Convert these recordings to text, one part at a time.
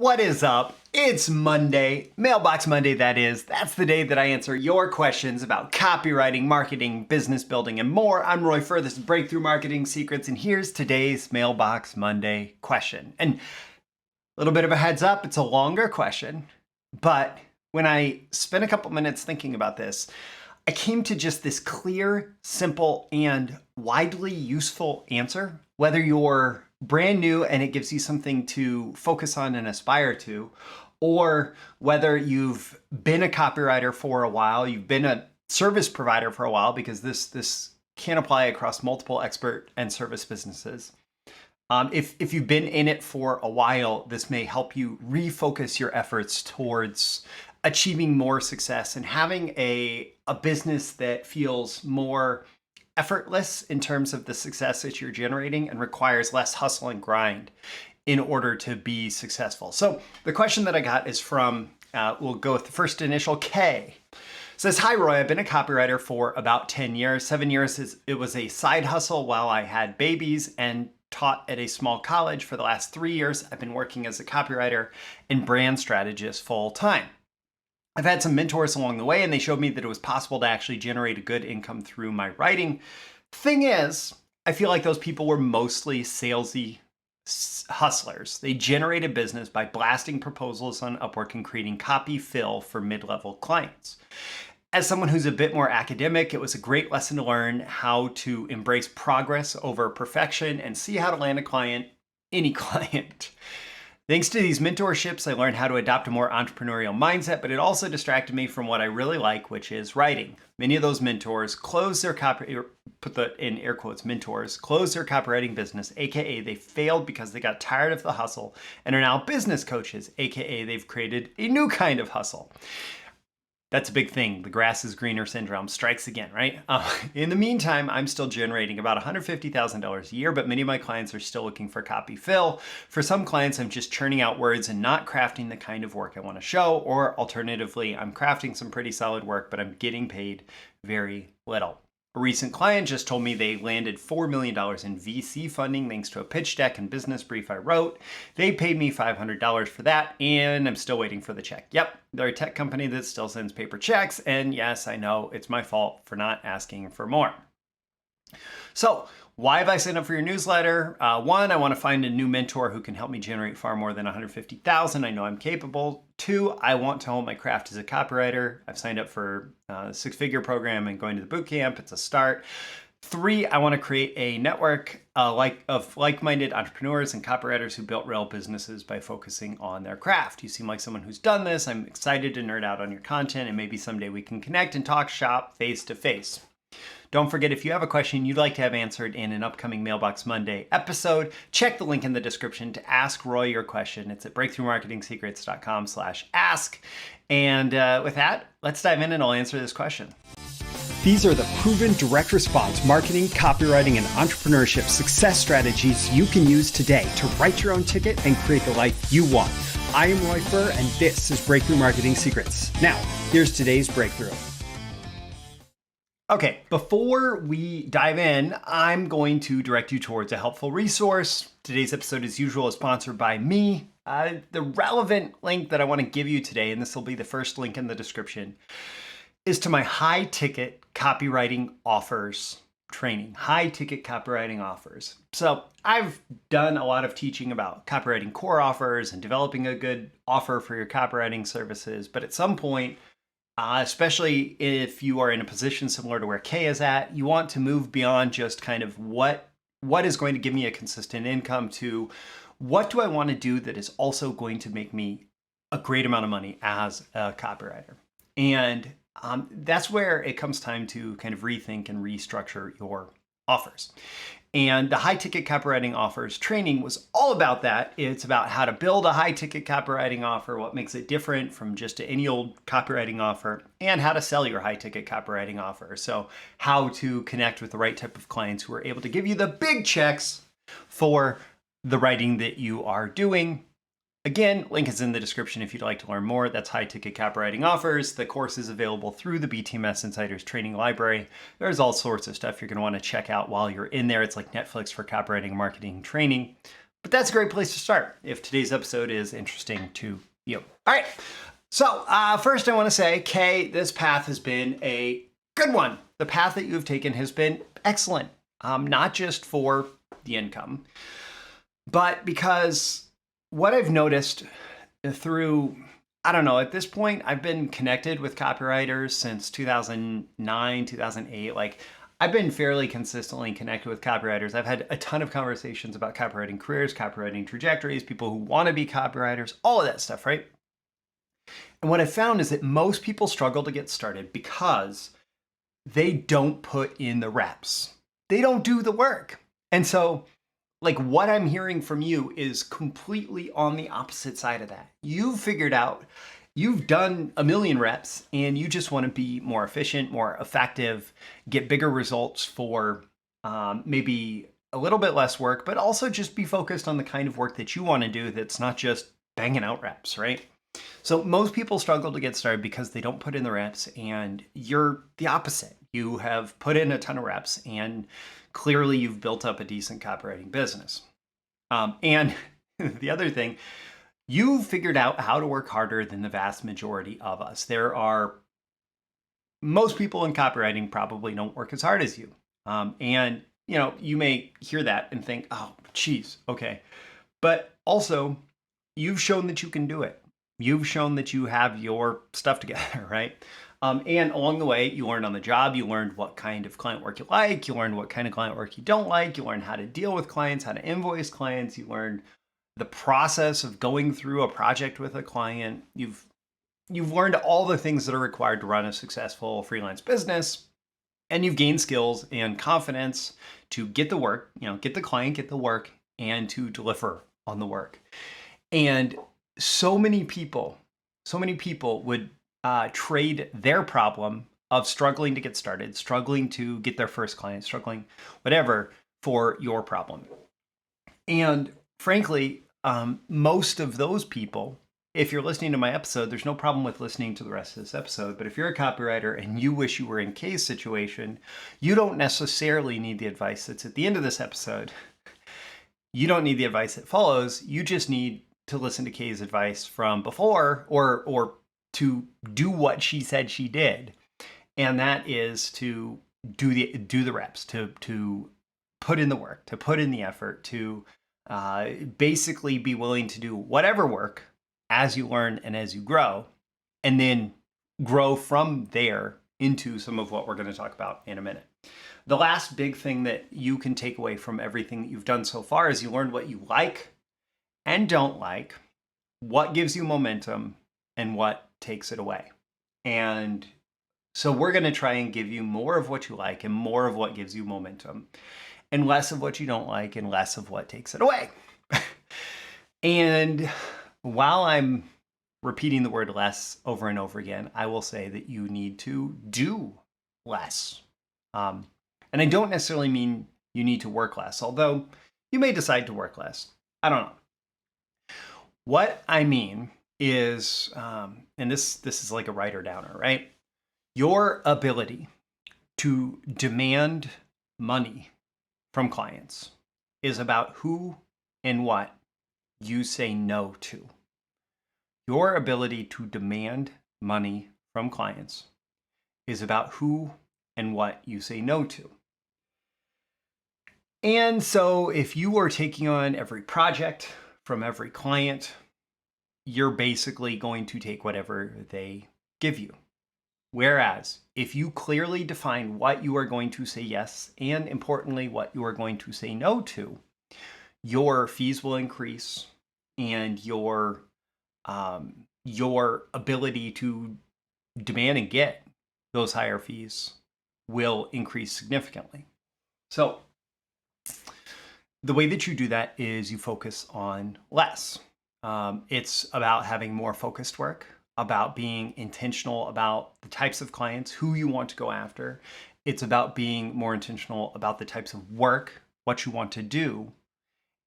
What is up? It's Monday, Mailbox Monday that is. That's the day that I answer your questions about copywriting, marketing, business building, and more. I'm Roy Furr, this is Breakthrough Marketing Secrets, and here's today's Mailbox Monday question. And a little bit of a heads up, it's a longer question, but when I spent a couple minutes thinking about this, I came to just this clear, simple, and widely useful answer, whether you're brand new and it gives you something to focus on and aspire to, or whether you've been a copywriter for a while, you've been a service provider for a while, because this can apply across multiple expert and service businesses. If you've been in it for a while, this may help you refocus your efforts towards achieving more success and having a business that feels more effortless in terms of the success that you're generating and requires less hustle and grind in order to be successful. So the question that I got is from, we'll go with the first initial K. It says, "Hi Roy, I've been a copywriter for about 10 years. 7 years it was a side hustle while I had babies and taught at a small college. For the last 3 years, I've been working as a copywriter and brand strategist full time. I've had some mentors along the way, and they showed me that it was possible to actually generate a good income through my writing. Thing is, I feel like those people were mostly salesy hustlers. They generated business by blasting proposals on Upwork and creating copy fill for mid-level clients. As someone who's a bit more academic, it was a great lesson to learn how to embrace progress over perfection and see how to land a client, any client. Thanks to these mentorships, I learned how to adopt a more entrepreneurial mindset, but it also distracted me from what I really like, which is writing. Many of those mentors closed their put that in air quotes, mentors, closed their copywriting business, aka they failed because they got tired of the hustle and are now business coaches, aka they've created a new kind of hustle." That's a big thing. The grass is greener syndrome strikes again, right? In the meantime, I'm still generating about $150,000 a year, but many of my clients are still looking for copy fill. For some clients, I'm just churning out words and not crafting the kind of work I want to show, or alternatively, I'm crafting some pretty solid work, but I'm getting paid very little. A recent client just told me they landed $4 million in VC funding thanks to a pitch deck and business brief I wrote. They paid me $500 for that, and I'm still waiting for the check. Yep, they're a tech company that still sends paper checks, and yes, I know it's my fault for not asking for more. So, why have I signed up for your newsletter? One, I want to find a new mentor who can help me generate far more than $150,000. I know I'm capable. Two, I want to hone my craft as a copywriter. I've signed up for a six-figure program and going to the boot camp. It's a start. Three, I want to create a network of like-minded entrepreneurs and copywriters who built real businesses by focusing on their craft. You seem like someone who's done this. I'm excited to nerd out on your content, and maybe someday we can connect and talk shop face-to-face. Don't forget, if you have a question you'd like to have answered in an upcoming Mailbox Monday episode, check the link in the description to ask Roy your question. It's at breakthroughmarketingsecrets.com/ask. And with that, let's dive in and I'll answer this question. These are the proven direct response marketing, copywriting, and entrepreneurship success strategies you can use today to write your own ticket and create the life you want. I am Roy Furr, and this is Breakthrough Marketing Secrets. Now, here's today's breakthrough. Okay, before we dive in, I'm going to direct you towards a helpful resource. Today's episode, as usual, is sponsored by me. The relevant link that I want to give you today, and this will be the first link in the description, is to my High-Ticket Copywriting Offers training. High-Ticket Copywriting Offers. So I've done a lot of teaching about copywriting core offers and developing a good offer for your copywriting services, but at some point, especially if you are in a position similar to where Kay is at, you want to move beyond just kind of what is going to give me a consistent income to what do I want to do that is also going to make me a great amount of money as a copywriter. And that's where it comes time to kind of rethink and restructure your offers. And the High-Ticket Copywriting Offers training was all about that. It's about how to build a high-ticket copywriting offer, what makes it different from just any old copywriting offer, and how to sell your high-ticket copywriting offer. So how to connect with the right type of clients who are able to give you the big checks for the writing that you are doing. Again, link is in the description if you'd like to learn more. That's High-Ticket Copywriting Offers. The course is available through the BTMSinsiders training library. There's all sorts of stuff you're going to want to check out while you're in there. It's like Netflix for copywriting and marketing training. But that's a great place to start if today's episode is interesting to you. All right. So first I want to say, Kay, this path has been a good one. The path that you have taken has been excellent, not just for the income, but because what I've noticed through, I don't know, at this point, I've been connected with copywriters since 2009, 2008. Like, I've been fairly consistently connected with copywriters. I've had a ton of conversations about copywriting careers, copywriting trajectories, people who want to be copywriters, all of that stuff, right? And what I found is that most people struggle to get started because they don't put in the reps. They don't do the work. And so, like, what I'm hearing from you is completely on the opposite side of that. You've figured out, you've done a million reps and you just want to be more efficient, more effective, get bigger results for maybe a little bit less work, but also just be focused on the kind of work that you want to do that's not just banging out reps, right? So most people struggle to get started because they don't put in the reps, and you're the opposite. You have put in a ton of reps and clearly you've built up a decent copywriting business. And the other thing, you figured out how to work harder than the vast majority of us. Most people in copywriting probably don't work as hard as you. And you may hear that and think, oh, geez, okay. But also, you've shown that you can do it. You've shown that you have your stuff together, right? And along the way, you learned on the job, you learned what kind of client work you like, you learned what kind of client work you don't like, you learned how to deal with clients, how to invoice clients, you learned the process of going through a project with a client. You've learned all the things that are required to run a successful freelance business, and you've gained skills and confidence to get the work, get the client, get the work, and to deliver on the work. And so many people would trade their problem of struggling to get started, struggling to get their first client, struggling whatever, for your problem. And frankly, most of those people, if you're listening to my episode, there's no problem with listening to the rest of this episode. But if you're a copywriter and you wish you were in Kay's situation, you don't necessarily need the advice that's at the end of this episode. You don't need the advice that follows. You just need to listen to Kay's advice from before, or to do what she said she did. And that is to do the reps, to put in the work, to put in the effort, to basically be willing to do whatever work as you learn and as you grow, and then grow from there into some of what we're going to talk about in a minute. The last big thing that you can take away from everything that you've done so far is you learned what you like and don't like, what gives you momentum, and what takes it away. And so we're going to try and give you more of what you like and more of what gives you momentum, and less of what you don't like and less of what takes it away. And while I'm repeating the word less over and over again, I will say that you need to do less. And I don't necessarily mean you need to work less, although you may decide to work less. I don't know. What I mean is, and this is like a writer downer, right? Your ability to demand money from clients is about who and what you say no to. Your ability to demand money from clients is about who and what you say no to. And so if you are taking on every project from every client, you're basically going to take whatever they give you. Whereas if you clearly define what you are going to say yes, and importantly, what you are going to say no to, your fees will increase, and your ability to demand and get those higher fees will increase significantly. So the way that you do that is you focus on less. It's about having more focused work, about being intentional about the types of clients who you want to go after. It's about being more intentional about the types of work, what you want to do,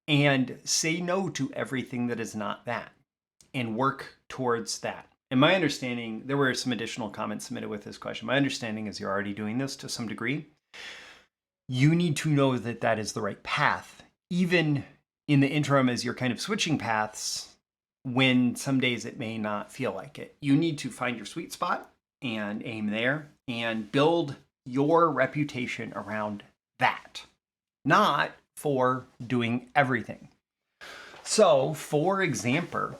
and say no to everything that is not that, and work towards that. And my understanding, there were some additional comments submitted with this question. My understanding is you're already doing this to some degree. You need to know that that is the right path, even in the interim, as you're kind of switching paths, when some days it may not feel like it, you need to find your sweet spot and aim there and build your reputation around that, not for doing everything. So for example,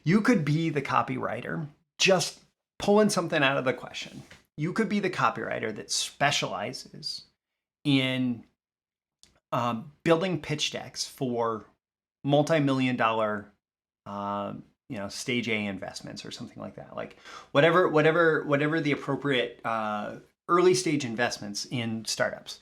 you could be the copywriter just pulling something out of the question. You could be the copywriter that specializes in building pitch decks for multi-million-dollar, stage A investments or something like that. Like whatever the appropriate early stage investments in startups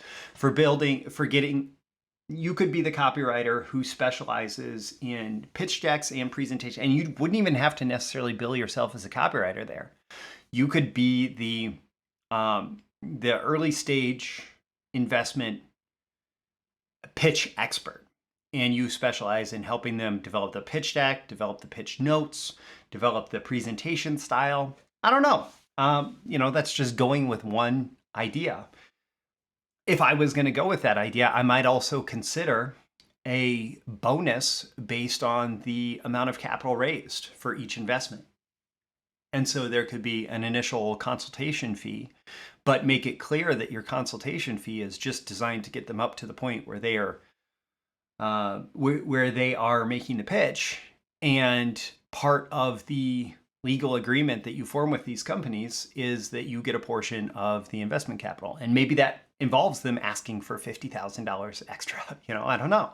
you could be the copywriter who specializes in pitch decks and presentation, and you wouldn't even have to necessarily bill yourself as a copywriter there. You could be the early stage investment pitch expert, and you specialize in helping them develop the pitch deck, develop the pitch notes, develop the presentation style. I don't know. That's just going with one idea. If I was going to go with that idea, I might also consider a bonus based on the amount of capital raised for each investment. And so there could be an initial consultation fee, but make it clear that your consultation fee is just designed to get them up to the point where they are making the pitch. And part of the legal agreement that you form with these companies is that you get a portion of the investment capital. And maybe that involves them asking for $50,000 extra. I don't know.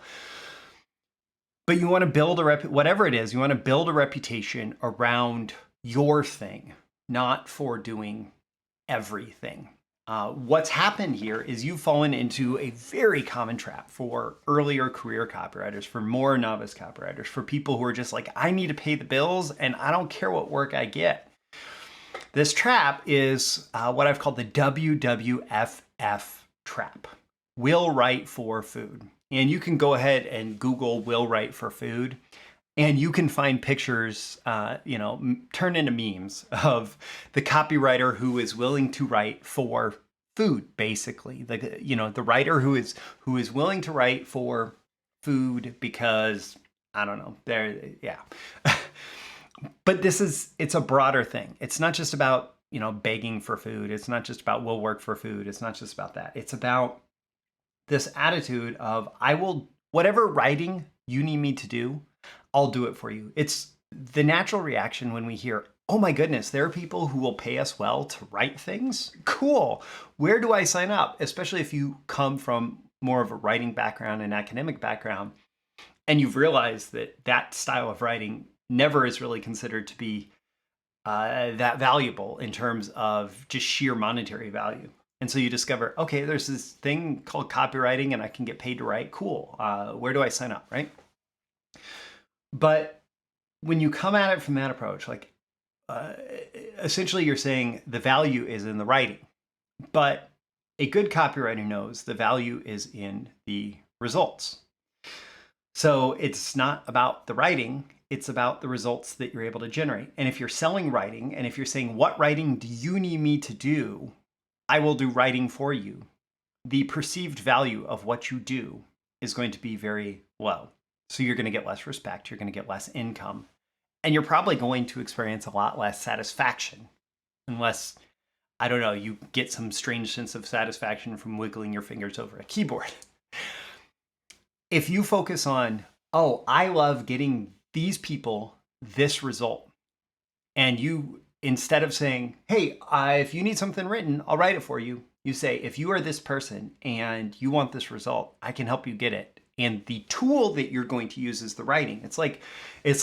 But you want to build whatever it is, you want to build a reputation around your thing, not for doing everything. What's happened here is you've fallen into a very common trap for earlier career copywriters, for more novice copywriters, for people who are just like, I need to pay the bills and I don't care what work I get. This trap is what I've called the WWFF trap. Will write for food. And you can go ahead and Google will write for food, and you can find pictures, turn into memes of the copywriter who is willing to write for food, basically. The writer who is willing to write for food because, I don't know, But it's a broader thing. It's not just about, begging for food. It's not just about will work for food. It's not just about that. It's about this attitude of whatever writing you need me to do, I'll do it for you. It's the natural reaction when we hear, oh my goodness, there are people who will pay us well to write things. Cool. Where do I sign up? Especially if you come from more of a writing background and academic background, and you've realized that style of writing never is really considered to be that valuable in terms of just sheer monetary value. And so you discover, okay, there's this thing called copywriting and I can get paid to write. Cool. Where do I sign up, right? But when you come at it from that approach, essentially you're saying the value is in the writing. But a good copywriter knows the value is in the results. So it's not about the writing, it's about the results that you're able to generate. And if you're selling writing, and if you're saying, what writing do you need me to do? I will do writing for you. The perceived value of what you do is going to be very low. So you're going to get less respect, you're going to get less income, and you're probably going to experience a lot less satisfaction unless, I don't know, you get some strange sense of satisfaction from wiggling your fingers over a keyboard. If you focus on, oh, I love getting these people this result, and you, instead of saying, hey, if you need something written, I'll write it for you, you say, if you are this person and you want this result, I can help you get it. And the tool that you're going to use is the writing. It's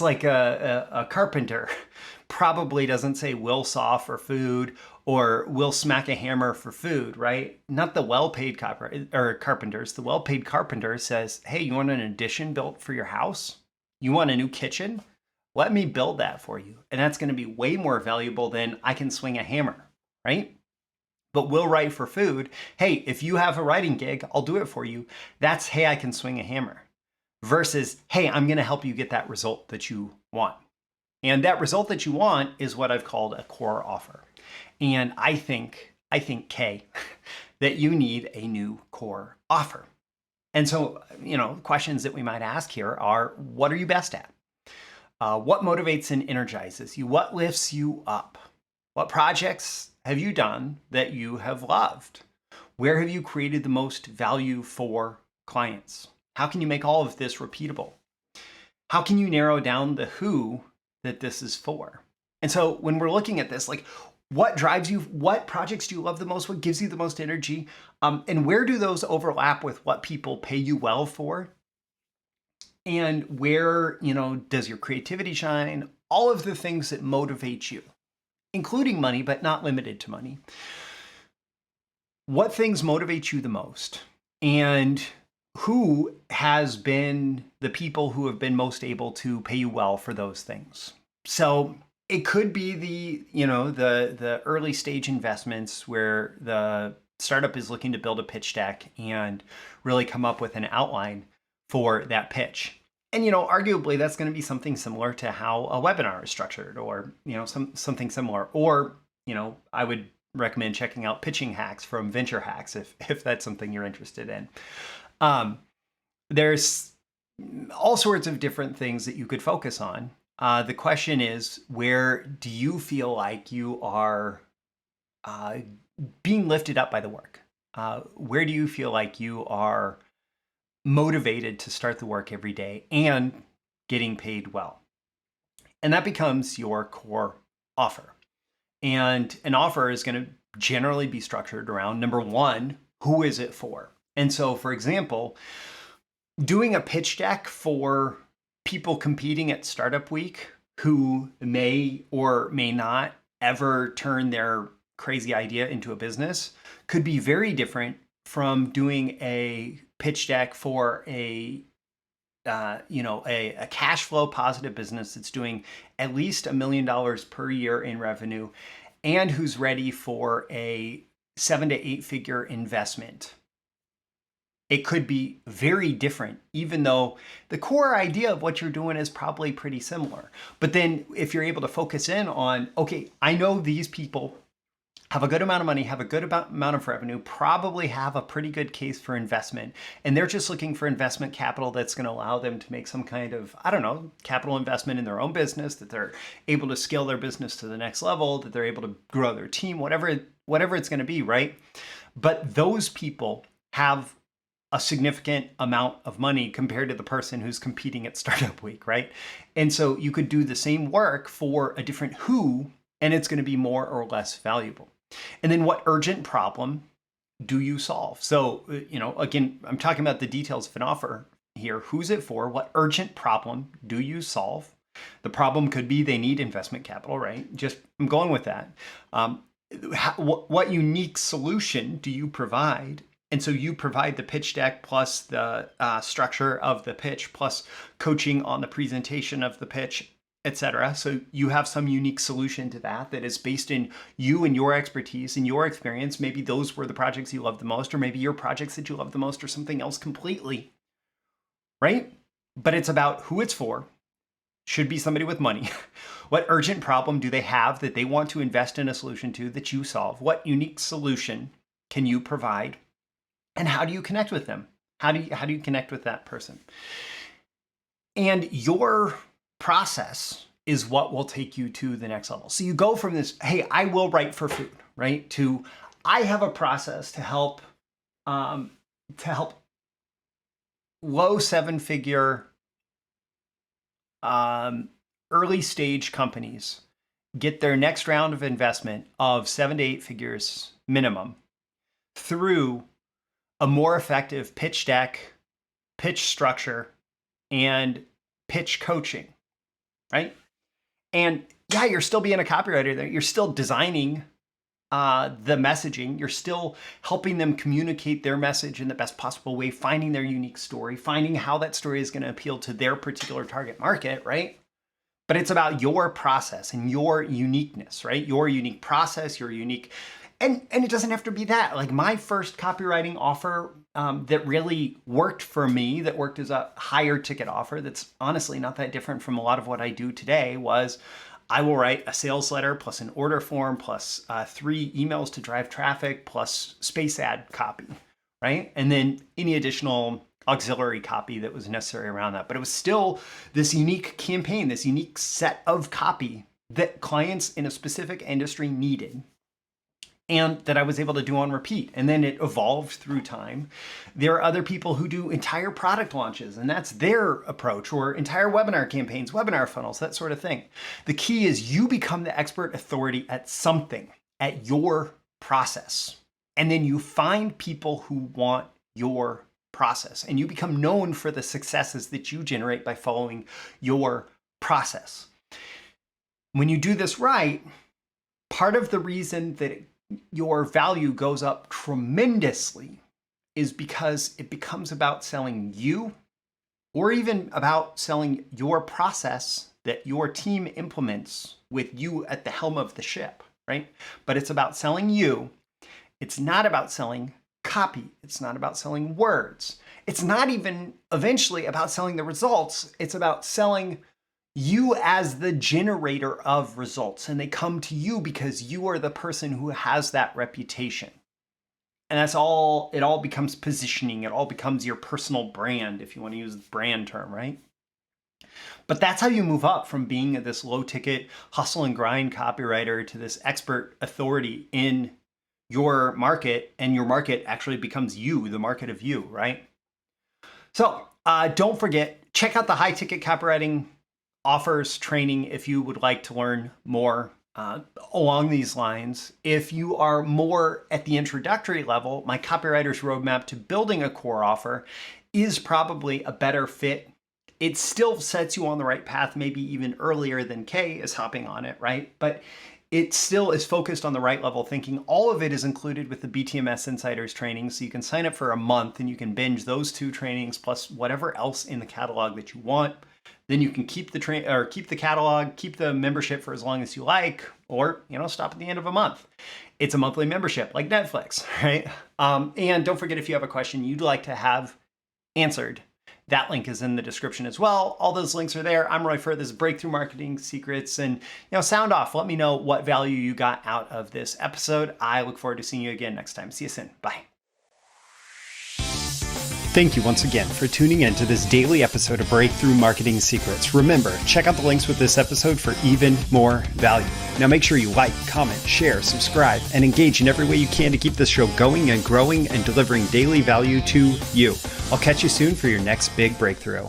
like a carpenter probably doesn't say will saw for food or will smack a hammer for food, right? Not the well-paid carpenters. The well-paid carpenter says, hey, you want an addition built for your house? You want a new kitchen? Let me build that for you. And that's going to be way more valuable than I can swing a hammer, right? But will write for food. Hey, if you have a writing gig, I'll do it for you. That's, hey, I can swing a hammer. Versus, hey, I'm going to help you get that result that you want. And that result that you want is what I've called a core offer. And I think, Kay, that you need a new core offer. And so, questions that we might ask here are, what are you best at? What motivates and energizes you? What lifts you up? What projects have you done that you have loved? Where have you created the most value for clients? How can you make all of this repeatable? How can you narrow down the who that this is for? And so when we're looking at this, like, what drives you? What projects do you love the most? What gives you the most energy? And where do those overlap with what people pay you well for? And where, does your creativity shine? All of the things that motivate you, including money, but not limited to money. What things motivate you the most? And who has been the people who have been most able to pay you well for those things? So it could be the early stage investments where the startup is looking to build a pitch deck and really come up with an outline for that pitch. And, arguably that's going to be something similar to how a webinar is structured, or, something similar. Or, I would recommend checking out pitching hacks from Venture Hacks if that's something you're interested in. There's all sorts of different things that you could focus on. The question is, where do you feel like you are being lifted up by the work? Where do you feel like you are motivated to start the work every day and getting paid well? And that becomes your core offer. And an offer is going to generally be structured around, number one, who is it for? And so, for example, doing a pitch deck for people competing at Startup Week who may or may not ever turn their crazy idea into a business could be very different from doing a pitch deck for a cash flow positive business that's doing at least $1 million per year in revenue and who's ready for a 7 to 8 figure investment. It could be very different, even though the core idea of what you're doing is probably pretty similar. But then if you're able to focus in on, okay, I know these people have a good amount of money, have a good amount of revenue, probably have a pretty good case for investment, and they're just looking for investment capital that's going to allow them to make some kind of, capital investment in their own business, that they're able to scale their business to the next level, that they're able to grow their team, whatever it's going to be, right? But those people have a significant amount of money compared to the person who's competing at Startup Week, right? And so you could do the same work for a different who, and it's going to be more or less valuable. And then what urgent problem do you solve? So, again, I'm talking about the details of an offer here. Who's it for? What urgent problem do you solve? The problem could be they need investment capital, right? I'm going with that. What unique solution do you provide? And so you provide the pitch deck plus the structure of the pitch plus coaching on the presentation of the pitch, etc. So you have some unique solution to that is based in you and your expertise and your experience. Maybe those were the projects you love the most, or maybe your projects that you love the most, or something else completely, right? But it's about who it's for. Should be somebody with money. What urgent problem do they have that they want to invest in a solution to that you solve? What unique solution can you provide? And how do you connect with them? How do you connect with that person? And your process is what will take you to the next level. So you go from this, hey, I will write for food, right? To I have a process to help low 7-figure early stage companies get their next round of investment of 7 to 8 figures minimum through a more effective pitch deck, pitch structure, and pitch coaching, right? And yeah, you're still being a copywriter there. You're still designing the messaging. You're still helping them communicate their message in the best possible way, finding their unique story, finding how that story is going to appeal to their particular target market, right? But it's about your process and your uniqueness, right? Your unique process, your unique, and it doesn't have to be that. Like my first copywriting offer that really worked for me, that worked as a higher ticket offer, that's honestly not that different from a lot of what I do today, was I will write a sales letter plus an order form plus 3 emails to drive traffic plus space ad copy, right? And then any additional auxiliary copy that was necessary around that. But it was still this unique campaign, this unique set of copy that clients in a specific industry needed, and that I was able to do on repeat. And then it evolved through time. There are other people who do entire product launches, and that's their approach, or entire webinar campaigns, webinar funnels, that sort of thing. The key is you become the expert authority at something, at your process. And then you find people who want your process, and you become known for the successes that you generate by following your process. When you do this right, part of the reason that your value goes up tremendously is because it becomes about selling you, or even about selling your process that your team implements with you at the helm of the ship, right? But it's about selling you. It's not about selling copy. It's not about selling words. It's not even eventually about selling the results. It's about selling you as the generator of results, and they come to you because you are the person who has that reputation. And that's all, it all becomes positioning. It all becomes your personal brand, if you want to use the brand term, right? But that's how you move up from being this low ticket hustle and grind copywriter to this expert authority in your market, and your market actually becomes you, the market of you, right? So don't forget, check out the High-Ticket Copywriting Offers training if you would like to learn more along these lines. If you are more at the introductory level, my Copywriter's Roadmap to Building a Core Offer is probably a better fit. It still sets you on the right path, maybe even earlier than Kay is hopping on it, right? But it still is focused on the right level thinking. All of it is included with the BTMSinsiders training, so you can sign up for a month and you can binge those 2 trainings plus whatever else in the catalog that you want. Then you can keep the catalog, keep the membership for as long as you like, or stop at the end of a month. It's a monthly membership like Netflix, right? And don't forget, if you have a question you'd like to have answered, that link is in the description as well. All those links are there. I'm Roy Furr. This is Breakthrough Marketing Secrets, and sound off. Let me know what value you got out of this episode. I look forward to seeing you again next time. See you soon. Bye. Thank you once again for tuning in to this daily episode of Breakthrough Marketing Secrets. Remember, check out the links with this episode for even more value. Now make sure you like, comment, share, subscribe, and engage in every way you can to keep this show going and growing and delivering daily value to you. I'll catch you soon for your next big breakthrough.